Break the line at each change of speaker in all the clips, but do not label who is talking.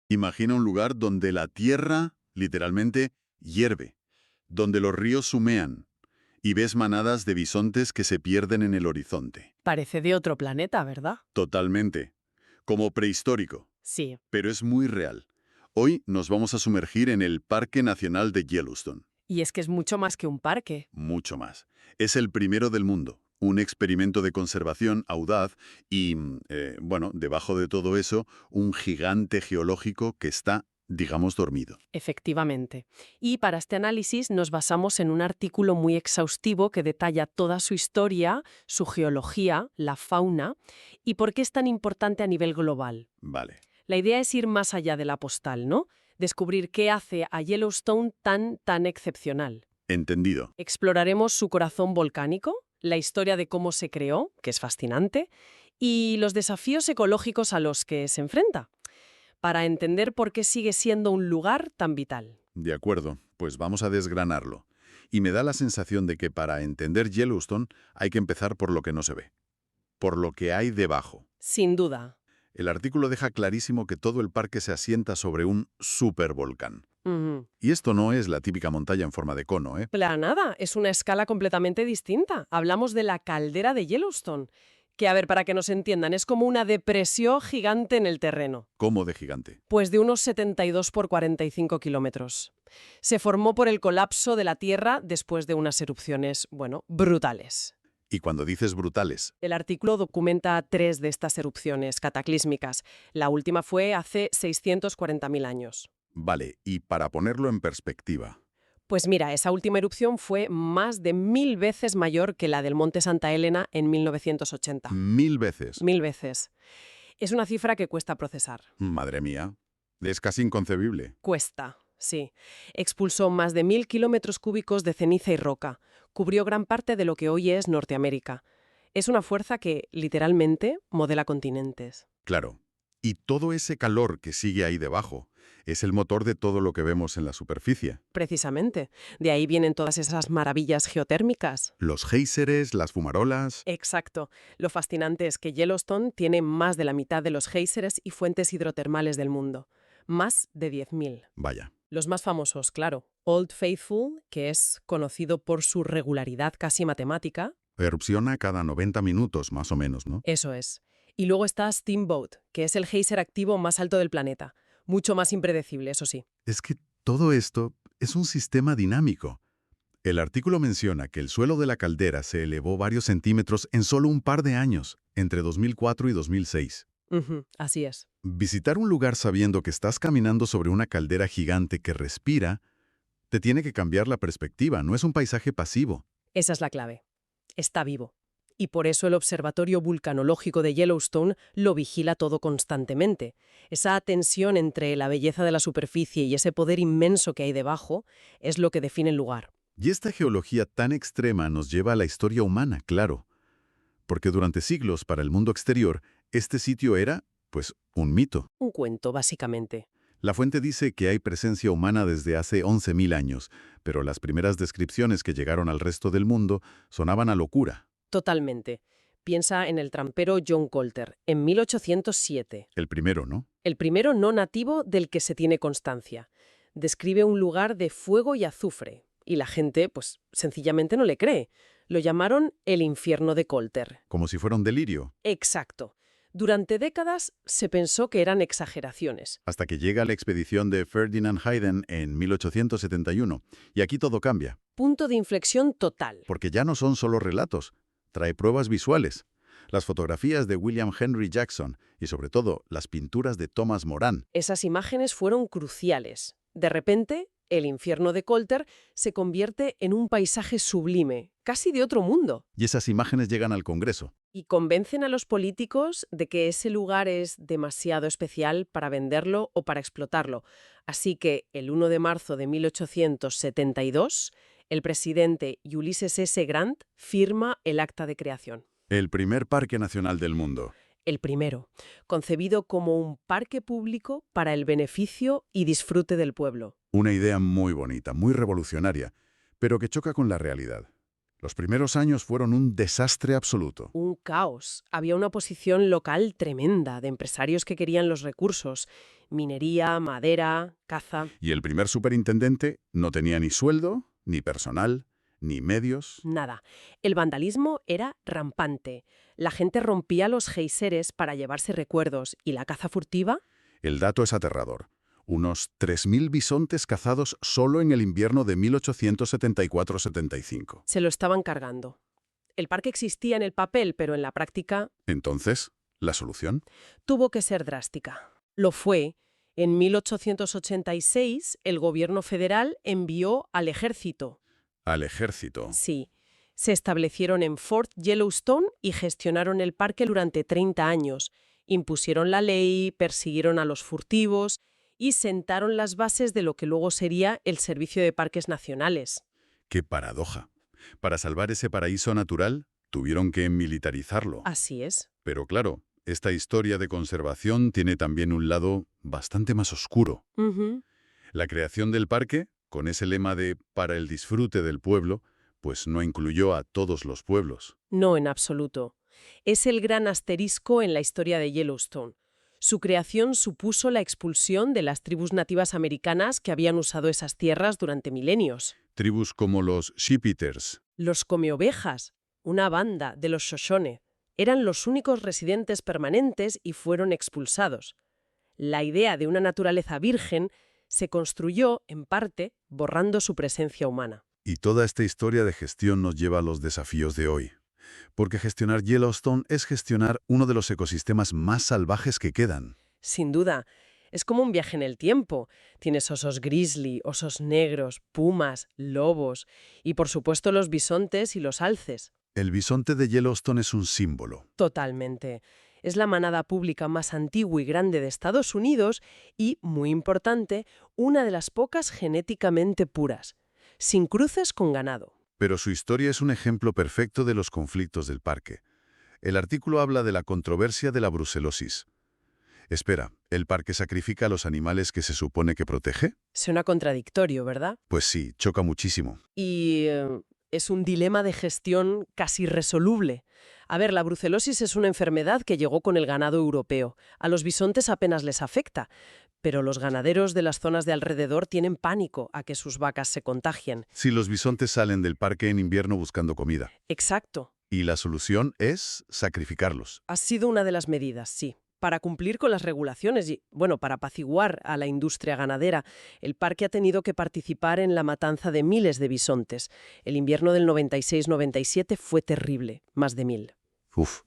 Imagina un lugar donde la tierra, literalmente, hierve, donde los ríos humean y ves manadas de bisontes que se pierden en el horizonte.
Parece de otro planeta, ¿verdad?
Totalmente. Como prehistórico,
Sí.
pero es muy real. Hoy nos vamos a sumergir en el Parque Nacional de Yellowstone.
Y es que es mucho más que un parque.
Mucho más. Es el primero del mundo, un experimento de conservación audaz y, bueno, debajo de todo eso, un gigante geológico que está, digamos, dormido.
Efectivamente. Y para este análisis nos basamos en un artículo muy exhaustivo que detalla toda su historia, su geología, la fauna y por qué es tan importante a nivel global.
Vale.
La idea es ir más allá de la postal, ¿no? Descubrir qué hace a Yellowstone tan excepcional.
Entendido.
Exploraremos su corazón volcánico, la historia de cómo se creó, que es fascinante, y los desafíos ecológicos a los que se enfrenta, para entender por qué sigue siendo un lugar tan vital.
De acuerdo, pues vamos a desgranarlo. Y me da la sensación de que para entender Yellowstone hay que empezar por lo que no se ve, por lo que hay debajo.
Sin duda.
El artículo deja clarísimo que todo el parque se asienta sobre un supervolcán.
Ujú.
Y esto no es la típica montaña en forma de cono, ¿eh?
Para nada, es una escala completamente distinta. Hablamos de la caldera de Yellowstone, que, a ver, para que nos entiendan, es como una depresión gigante en el terreno.
Como de gigante.
Pues de unos 72 por 45 kilómetros. Se formó por el colapso de la Tierra después de unas erupciones, bueno, brutales.
Y cuando dices brutales,
El artículo documenta 3 de estas erupciones cataclísmicas. La última fue hace 640.000 años.
vale, y para ponerlo en perspectiva,
Pues mira, esa última erupción fue más de 1000 veces mayor que la del Monte Santa Elena en 1980.
1000 veces.
1000 veces. Es una cifra que cuesta procesar.
Madre mía, es casi inconcebible.
Cuesta, sí. Expulsó más de 1000 kilómetros cúbicos de ceniza y roca. Cubrió gran parte de lo que hoy es Norteamérica. Es una fuerza que, literalmente, modela continentes.
Claro. Y todo ese calor que sigue ahí debajo es el motor de todo lo que vemos en la superficie.
Precisamente. De ahí vienen todas esas maravillas geotérmicas.
Los géiseres, las fumarolas.
Exacto. Lo fascinante es que Yellowstone tiene más de la mitad de los géiseres y fuentes hidrotermales del mundo. Más de 10.000.
Vaya.
Los más famosos, claro. Old Faithful, que es conocido por su regularidad casi matemática.
Erupciona cada 90 minutos, más o menos, ¿no?
Eso es. Y luego está Steamboat, que es el geyser activo más alto del planeta. Mucho más impredecible, eso sí.
Es que todo esto es un sistema dinámico. El artículo menciona que el suelo de la caldera se elevó varios centímetros en solo un par de años, entre 2004 y 2006.
Ujú, así es.
Visitar un lugar sabiendo que estás caminando sobre una caldera gigante que respira, te tiene que cambiar la perspectiva, no es un paisaje pasivo.
Esa es la clave. Está vivo. Y por eso el Observatorio Vulcanológico de Yellowstone lo vigila todo constantemente. Esa tensión entre la belleza de la superficie y ese poder inmenso que hay debajo es lo que define el lugar.
Y esta geología tan extrema nos lleva a la historia humana, claro. Porque durante siglos, para el mundo exterior, este sitio era, pues, un mito.
Un cuento, básicamente.
La fuente dice que hay presencia humana desde hace 11.000 años, pero las primeras descripciones que llegaron al resto del mundo sonaban a locura.
Totalmente. Piensa en el trampero John Colter, en 1807.
El primero, ¿no?
El primero no nativo del que se tiene constancia. Describe un lugar de fuego y azufre. Y la gente, pues, sencillamente no le cree. Lo llamaron el infierno de Colter.
Como si fuera un delirio.
Exacto. Durante décadas se pensó que eran exageraciones.
Hasta que llega la expedición de Ferdinand Hayden en 1871. Y aquí todo cambia,
Punto de inflexión total.
porque ya no son solo relatos, trae pruebas visuales. Las fotografías de William Henry Jackson y sobre todo las pinturas de Thomas Moran.
Esas imágenes fueron cruciales. De repente, el infierno de Colter se convierte en un paisaje sublime, casi de otro mundo.
Y esas imágenes llegan al Congreso.
Y convencen a los políticos de que ese lugar es demasiado especial para venderlo o para explotarlo. Así que el 1 de marzo de 1872, el presidente Ulysses S. Grant firma el acta de creación.
El primer parque nacional del mundo.
El primero, concebido como un parque público para el beneficio y disfrute del pueblo.
Una idea muy bonita, muy revolucionaria, pero que choca con la realidad. Los primeros años fueron un desastre absoluto.
Un caos. Había una oposición local tremenda de empresarios que querían los recursos. Minería, madera, caza.
Y el primer superintendente no tenía ni sueldo, ni personal, ni medios.
Nada. El vandalismo era rampante. La gente rompía los geiseres para llevarse recuerdos. ¿Y la caza furtiva?
El dato es aterrador. Unos 3.000 bisontes cazados solo en el invierno de 1874-75.
Se lo estaban cargando. El parque existía en el papel, pero en la práctica
Entonces, ¿la solución?
tuvo que ser drástica. Lo fue. En 1886, el gobierno federal envió al ejército.
Al ejército.
Sí. Se establecieron en Fort Yellowstone y gestionaron el parque durante 30 años. Impusieron la ley, persiguieron a los furtivos y sentaron las bases de lo que luego sería el Servicio de Parques Nacionales.
¡Qué paradoja! Para salvar ese paraíso natural, tuvieron que militarizarlo.
Así es.
Pero claro, esta historia de conservación tiene también un lado bastante más oscuro.
Ujú.
La creación del parque, con ese lema de «para el disfrute del pueblo», pues no incluyó a todos los pueblos.
No, en absoluto. Es el gran asterisco en la historia de Yellowstone. Su creación supuso la expulsión de las tribus nativas americanas que habían usado esas tierras durante milenios.
Tribus como los Sheep-Eaters.
Los Come-Ovejas, una banda de los Shoshone, eran los únicos residentes permanentes y fueron expulsados. La idea de una naturaleza virgen se construyó, en parte, borrando su presencia humana.
Y toda esta historia de gestión nos lleva a los desafíos de hoy. Porque gestionar Yellowstone es gestionar uno de los ecosistemas más salvajes que quedan.
Sin duda, es como un viaje en el tiempo. Tienes osos grizzly, osos negros, pumas, lobos y, por supuesto, los bisontes y los alces.
El bisonte de Yellowstone es un símbolo.
Totalmente. Es la manada pública más antigua y grande de Estados Unidos y, muy importante, una de las pocas genéticamente puras, sin cruces con ganado.
Pero su historia es un ejemplo perfecto de los conflictos del parque. El artículo habla de la controversia de la brucelosis. Espera, ¿el parque sacrifica a los animales que se supone que protege?
Suena contradictorio, ¿verdad?
Pues sí, choca muchísimo.
Y es un dilema de gestión casi irresoluble. A ver, la brucelosis es una enfermedad que llegó con el ganado europeo. A los bisontes apenas les afecta, pero los ganaderos de las zonas de alrededor tienen pánico a que sus vacas se contagien.
Si los bisontes salen del parque en invierno buscando comida.
Exacto.
Y la solución es sacrificarlos.
Ha sido una de las medidas, sí. Para cumplir con las regulaciones y, bueno, para apaciguar a la industria ganadera, el parque ha tenido que participar en la matanza de miles de bisontes. El invierno del 96-97 fue terrible, más de 1000.
Uf.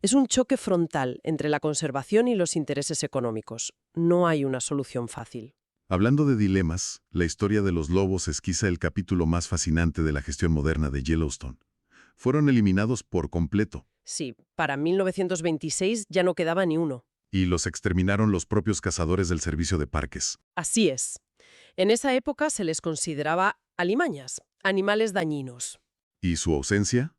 Es un choque frontal entre la conservación y los intereses económicos. No hay una solución fácil.
Hablando de dilemas, la historia de los lobos es quizá el capítulo más fascinante de la gestión moderna de Yellowstone. Fueron eliminados por completo.
Sí, para 1926 ya no quedaba ni uno.
Y los exterminaron los propios cazadores del servicio de parques.
Así es. En esa época se les consideraba alimañas, animales dañinos.
¿Y su ausencia?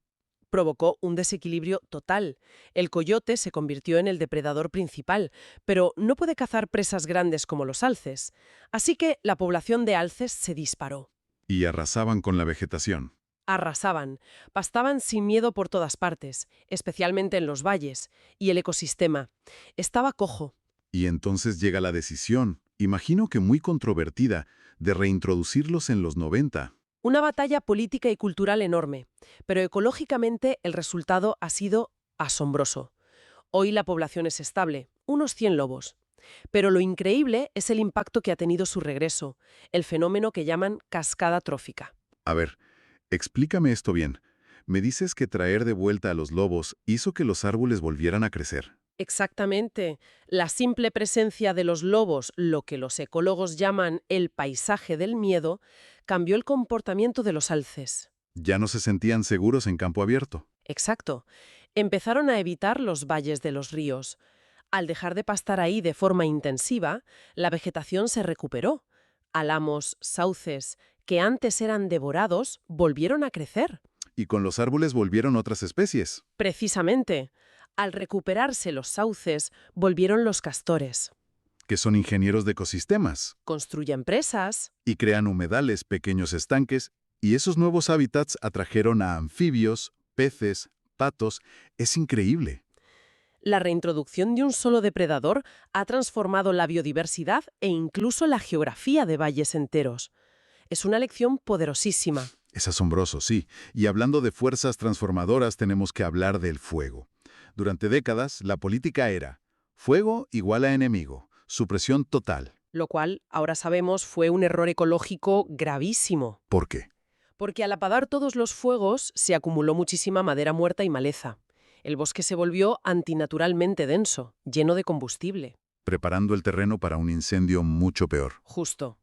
Provocó un desequilibrio total. El coyote se convirtió en el depredador principal, pero no puede cazar presas grandes como los alces. Así que la población de alces se disparó.
Y arrasaban con la vegetación.
Arrasaban, pastaban sin miedo por todas partes, especialmente en los valles, y el ecosistema estaba cojo.
Y entonces llega la decisión, imagino que muy controvertida, de reintroducirlos en los 90.
Una batalla política y cultural enorme, pero ecológicamente el resultado ha sido asombroso. Hoy la población es estable, unos 100 lobos. Pero lo increíble es el impacto que ha tenido su regreso, el fenómeno que llaman cascada trófica.
A ver, explícame esto bien. Me dices que traer de vuelta a los lobos hizo que los árboles volvieran a crecer.
Exactamente. La simple presencia de los lobos, lo que los ecólogos llaman el paisaje del miedo, cambió el comportamiento de los alces.
Ya no se sentían seguros en campo abierto.
Exacto. Empezaron a evitar los valles de los ríos. Al dejar de pastar ahí de forma intensiva, la vegetación se recuperó. Álamos, sauces, que antes eran devorados, volvieron a crecer.
Y con los árboles volvieron otras especies.
Precisamente. Al recuperarse los sauces, volvieron los castores.
Que son ingenieros de ecosistemas.
Construyen presas.
Y crean humedales, pequeños estanques, Y esos nuevos hábitats atrajeron a anfibios, peces, patos. Es increíble.
La reintroducción de un solo depredador ha transformado la biodiversidad e incluso la geografía de valles enteros. Es una lección poderosísima.
Es asombroso, sí. Y hablando de fuerzas transformadoras, tenemos que hablar del fuego. Durante décadas, la política era fuego igual a enemigo, supresión total.
Lo cual, ahora sabemos, fue un error ecológico gravísimo.
¿Por qué?
Porque al apagar todos los fuegos se acumuló muchísima madera muerta y maleza. El bosque se volvió antinaturalmente denso, lleno de combustible.
Preparando el terreno para un incendio mucho peor.
Justo.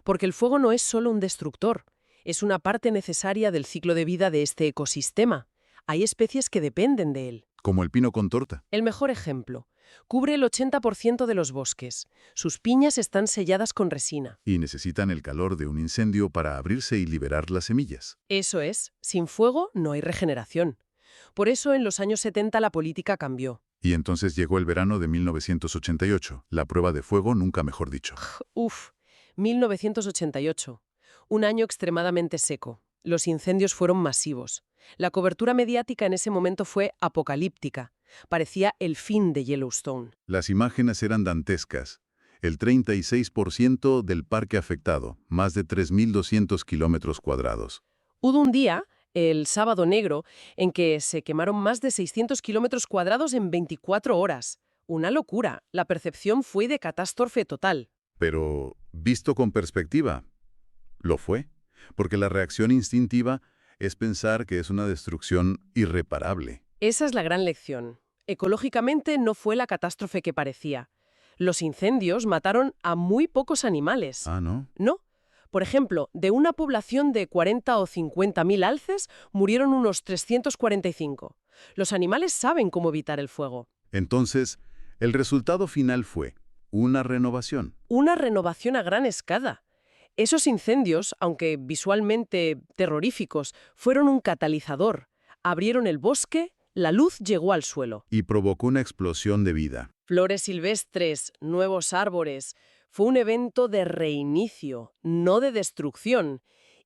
Porque el fuego no es solo un destructor, es una parte necesaria del ciclo de vida de este ecosistema. Hay especies que dependen de él.
Como el pino con torta.
El mejor ejemplo. Cubre el 80% de los bosques. Sus piñas están selladas con resina.
Y necesitan el calor de un incendio para abrirse y liberar las semillas.
Eso es, sin fuego no hay regeneración. Por eso en los años 70 la política cambió.
Y entonces llegó el verano de 1988, la prueba de fuego, nunca mejor dicho.
Uf, 1988. Un año extremadamente seco. Los incendios fueron masivos. La cobertura mediática en ese momento fue apocalíptica. Parecía el fin de Yellowstone.
Las imágenes eran dantescas. El 36% del parque afectado, más de 3.200 kilómetros cuadrados.
Hubo un día, el Sábado Negro, en que se quemaron más de 600 kilómetros cuadrados en 24 horas. Una locura. La percepción fue de catástrofe total.
Pero, visto con perspectiva, lo fue. Porque la reacción instintiva es pensar que es una destrucción irreparable.
Esa es la gran lección. Ecológicamente no fue la catástrofe que parecía. Los incendios mataron a muy pocos animales.
Ah, ¿no?
No. Por ejemplo, de una población de 40 o 50.000 alces, murieron unos 345. Los animales saben cómo evitar el fuego.
Entonces, el resultado final fue una renovación.
Una renovación a gran escala. Esos incendios, aunque visualmente terroríficos, fueron un catalizador. Abrieron el bosque, la luz llegó al suelo.
Y provocó una explosión de vida.
Flores silvestres, nuevos árboles. Fue un evento de reinicio, no de destrucción,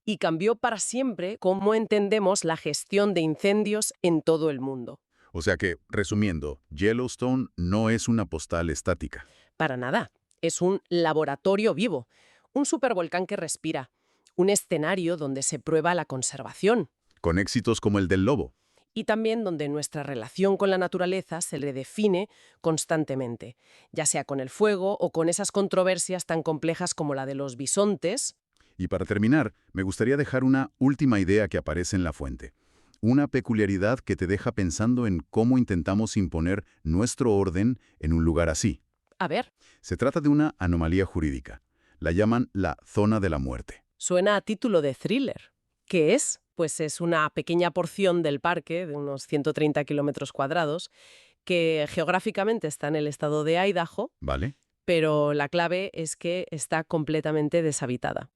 y cambió para siempre cómo entendemos la gestión de incendios en todo el mundo.
O sea que, resumiendo, Yellowstone no es una postal estática.
Para nada. Es un laboratorio vivo, un supervolcán que respira, un escenario donde se prueba la conservación.
Con éxitos como el del lobo.
Y también donde nuestra relación con la naturaleza se redefine constantemente, ya sea con el fuego o con esas controversias tan complejas como la de los bisontes.
Y para terminar, me gustaría dejar una última idea que aparece en la fuente. Una peculiaridad que te deja pensando en cómo intentamos imponer nuestro orden en un lugar así.
A ver,
Se trata de una anomalía jurídica. La llaman la zona de la muerte.
suena a título de thriller. ¿Qué es? Pues es una pequeña porción del parque, de unos 130 kilómetros cuadrados, que geográficamente está en el estado de Idaho,
¿Vale?
pero la clave es que está completamente deshabitada.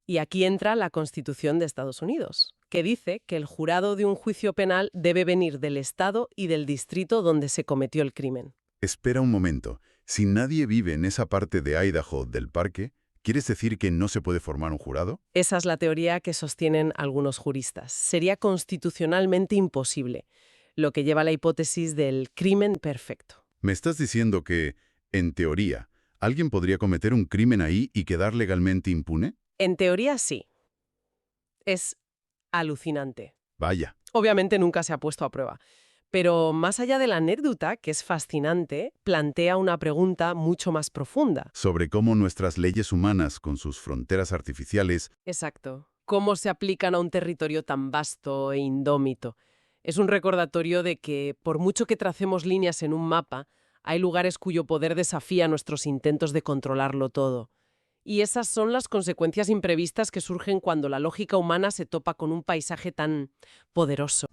Y aquí entra la Constitución de Estados Unidos, que dice que el jurado de un juicio penal debe venir del estado y del distrito donde se cometió el crimen.
Espera un momento. Si nadie vive en esa parte de Idaho del parque, ¿quieres decir que no se puede formar un jurado?
Esa es la teoría que sostienen algunos juristas. Sería constitucionalmente imposible, lo que lleva a la hipótesis del crimen perfecto.
Me estás diciendo que, en teoría, ¿alguien podría cometer un crimen ahí y quedar legalmente impune?
En teoría sí. Es alucinante.
Vaya.
Obviamente nunca se ha puesto a prueba. Pero más allá de la anécdota, que es fascinante, plantea una pregunta mucho más profunda.
Sobre cómo nuestras leyes humanas, con sus fronteras artificiales,
Exacto. ¿Cómo se aplican a un territorio tan vasto e indómito? Es un recordatorio de que, por mucho que tracemos líneas en un mapa, hay lugares cuyo poder desafía nuestros intentos de controlarlo todo. Y esas son las consecuencias imprevistas que surgen cuando la lógica humana se topa con un paisaje tan poderoso.